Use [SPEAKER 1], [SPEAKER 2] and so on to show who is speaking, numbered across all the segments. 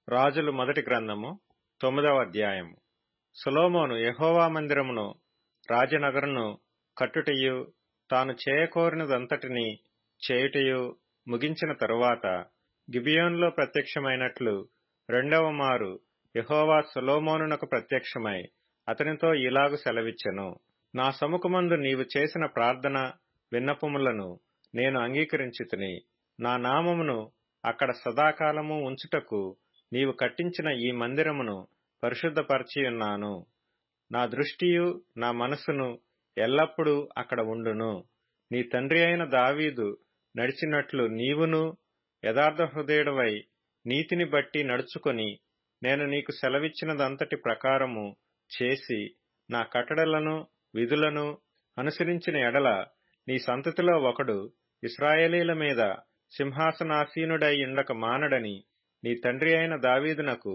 [SPEAKER 1] రాజులు మొదటి గ్రంథము 9వ అధ్యాయము. సొలొమోను యెహోవా మందిరమును రాజనగరును కట్టుటయు తాను చేయకోరినదంతటిని చేయుటయు ముగించిన తరువాత గిబియోనులో ప్రత్యక్షమైనట్లు రెండవ మారు యెహోవా సొలొమోనునకు ప్రత్యక్షమై అతనితో ఇలాగు సెలవిచ్చెను. నా సముఖమందు నీవు చేసిన ప్రార్థన విన్నపములను నేను అంగీకరించితిని. నా నామమును అక్కడ సదాకాలము ఉంచుటకు నీవు కట్టించిన ఈ మందిరమును పరిశుద్ధపరచియున్నాను. నా దృష్టియు నా మనసును ఎల్లప్పుడూ అక్కడ ఉండును. నీ తండ్రి అయిన దావీదు నడిచినట్లు నీవును యథార్థ హృదయుడవై నీతిని బట్టి నడుచుకొని నేను నీకు సెలవిచ్చినదంతటి ప్రకారము చేసి నా కట్టడలను విధులను అనుసరించిన ఎడల నీ సంతతిలో ఒకడు ఇశ్రాయేలీల మీద సింహాసనాసీనుడై ఉండక మానడని నీ తండ్రి అయిన దావీదునకు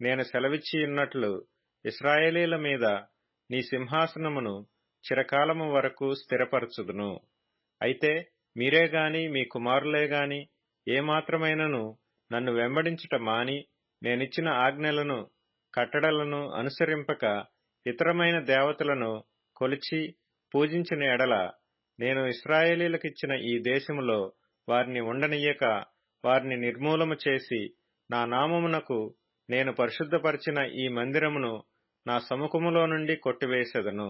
[SPEAKER 1] నేను సెలవిచ్చియున్నట్లు ఇశ్రాయేలీల మీద నీ సింహాసనమును చిరకాలము వరకు స్థిరపరచుదును. అయితే మీరేగాని మీ కుమారులేగాని ఏమాత్రమైనను నన్ను వెంబడించుట మాని నేనిచ్చిన ఆజ్ఞలను కట్టడలను అనుసరింపక ఇతరమైన దేవతలను కొలిచి పూజించిన ఎడల నేను ఇశ్రాయేలీలకిచ్చిన ఈ దేశములో వారిని ఉండనియ్యక వారిని నిర్మూలము చేసి నా నామమునకు నేను పరిశుద్ధపరిచిన ఈ మందిరమును నా సముఖములో నుండి కొట్టివేసెదను.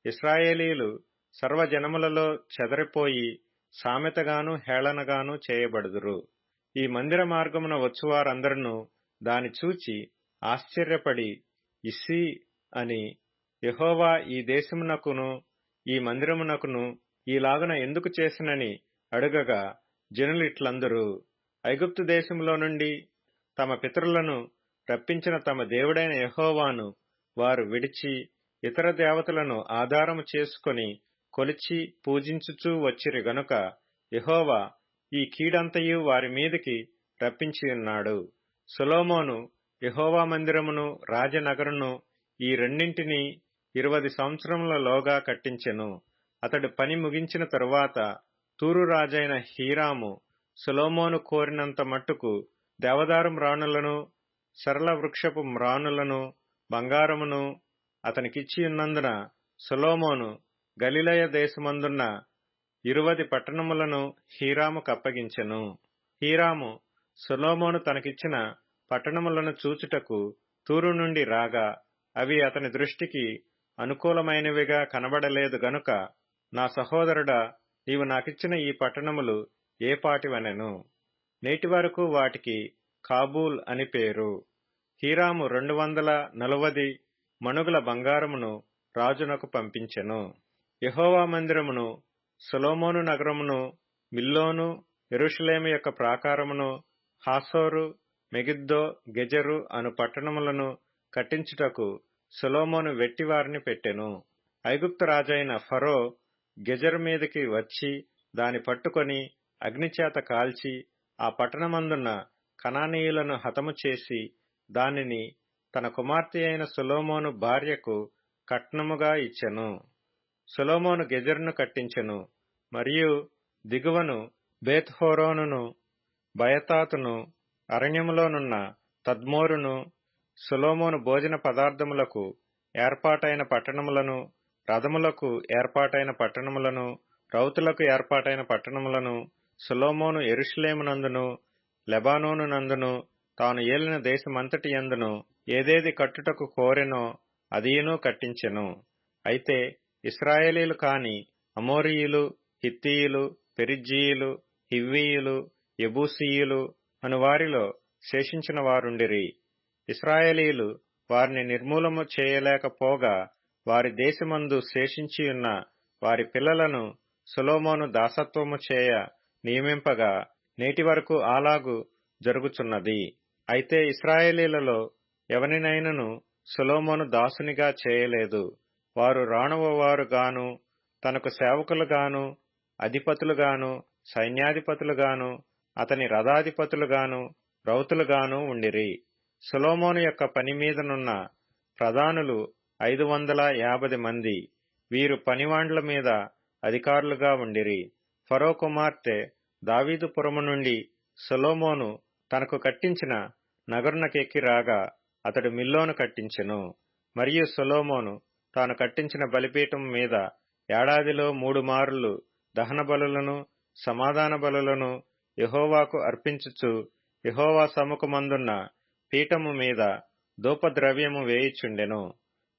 [SPEAKER 1] ఇశ్రాయేలీలు సర్వజనములలో చెదరిపోయి సామెతగాను హేళనగాను చేయబడుదురు. ఈ మందిర మార్గమున వచ్చువారందరూ దాని చూచి ఆశ్చర్యపడి ఇస్సీ అని యెహోవా ఈ దేశమునకును ఈ మందిరమునకును ఈలాగున ఎందుకు చేసినని అడుగగా జనులిట్లందరూ ఐగుప్తు దేశములో నుండి తమ పితరులను రప్పించిన తమ దేవుడైన యెహోవాను వారు విడిచి ఇతర దేవతలను ఆధారము చేసుకొని కొలిచి పూజించుచూ వచ్చిరి గనుక యెహోవా ఈ కీడంతయు వారి మీదికి రప్పించియున్నాడు. సొలొమోను యెహోవా మందిరమును రాజనగరును ఈ రెండింటినీ 20 సంవత్సరములలోగా కట్టించెను. అతడు పని ముగించిన తరువాత తూరు రాజైన హీరాము సొలొమోను కోరినంత మట్టుకు దేవదారు మ్రాణులను సరళ వృక్షపు మ్రాణులను బంగారమును అతనికిచ్చియున్నందున సొలొమోను గలిలయ దేశమందున్న 20 పట్టణములను హీరాము కప్పగించెను. హీరాము సొలొమోను తనకిచ్చిన పట్టణములను చూచుటకు తూరు నుండి రాగా అవి అతని దృష్టికి అనుకూలమైనవిగా కనబడలేదు గనుక, నా సహోదరుడా, నీవు నాకిచ్చిన ఈ పట్టణములు ఏపాటివనెను. నేటి వరకు వాటికి కాబూల్ అని పేరు. హీరాము 240 మణుగుల బంగారమును రాజునకు పంపించెను. యెహోవా మందిరమును, సొలొమోను నగరమును, మిల్లోను, యెరూషలేము యొక్క ప్రాకారమును, హాసోరు, మెగిద్దో, గెజెరు అను పట్టణములను కట్టించుటకు సొలొమోను వెట్టివారిని పెట్టెను. ఐగుప్తు రాజైన ఫరో గెజెరు మీదికి వచ్చి దాని పట్టుకొని అగ్నిచేత కాల్చి ఆ పట్టణమందున్న కనానీయులను హతము చేసి దానిని తన కుమార్తె అయిన సొలొమోను భార్యకు కట్నముగా ఇచ్చెను. సొలొమోను గెజెరును కట్టించెను మరియు దిగువను బేత్‌హోరోనును బయతాతును అరణ్యములోనున్న తద్మోరును సొలొమోను భోజన పదార్థములకు ఏర్పాటైన పట్టణములను, రథములకు ఏర్పాటైన పట్టణములను, రౌతులకు ఏర్పాటైన పట్టణములను సొలొమోను యెరూషలేమునందును లెబానోనునందును తాను ఏలిన దేశమంతటి యందును ఏదేది కట్టుటకు కోరెనో అదియును కట్టించెను. అయితే ఇశ్రాయేలీలు కాని అమోరీయులు, హిత్తీయులు, పెరిజ్జీయులు, హివ్వీయులు, యెబూసీయులు అను వారిలో శేషించిన వారుండిరి. ఇశ్రాయేలీలు వారిని నిర్మూలము చేయలేకపోగా వారి దేశమందు శేషించియున్న వారి పిల్లలను సొలొమోను దాసత్వము చేయ నియమింపగా నేటి వరకు అలాగు జరుగుచున్నది. అయితే ఇశ్రాయేలీలలో ఎవనినైనను సొలొమోను దాసునిగా చేయలేదు. వారు రాణువవారుగాను, తనకు సేవకులుగాను, అధిపతులుగాను, సైన్యాధిపతులుగాను, అతని రథాధిపతులుగాను, రౌతులుగాను ఉండిరి. సొలొమోను యొక్క పని మీదనున్న ప్రధానులు 550 మంది. వీరు పనివాండ్ల మీద అధికారులుగా ఉండిరి. ఫరో కుమార్తె దావీదుపురము నుండి సొలొమోను తనకు కట్టించిన నగరునకెక్కి రాగా అతడు మిల్లోను కట్టించెను. మరియు సొలొమోను తాను కట్టించిన బలిపీఠం మీద ఏడాదిలో 3 మార్లు దహన బలులను సమాధాన బలులను యెహోవాకు అర్పించుచు యెహోవా సముఖమందున్న పీఠము మీద ధూపద్రవ్యము వేయుచుండెను.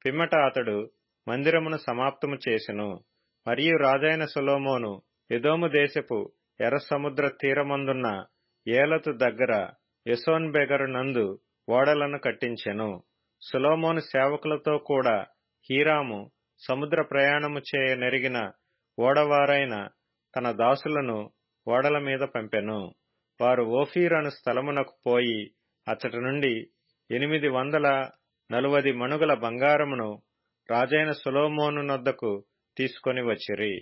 [SPEAKER 1] పిమ్మట అతడు మందిరమును సమాప్తము చేసెను. మరియు రాజైన సొలొమోను ఎదోము దేశపు ఎర్ర సముద్ర తీరమందున్న ఏలతు దగ్గర ఎసోన్బెగరు నందు ఓడలను కట్టించెను. సొలొమోను సేవకులతో కూడా హీరాము సముద్ర ప్రయాణము చేయ నెరిగిన ఓడవారైన తన దాసులను ఓడల మీద పంపెను. వారు ఓఫీర్ అను స్థలమునకు పోయి అచ్చటి నుండి 840 మణుగుల బంగారమును రాజైన సొలొమోను నొద్దకు తీసుకొని వచ్చిరి.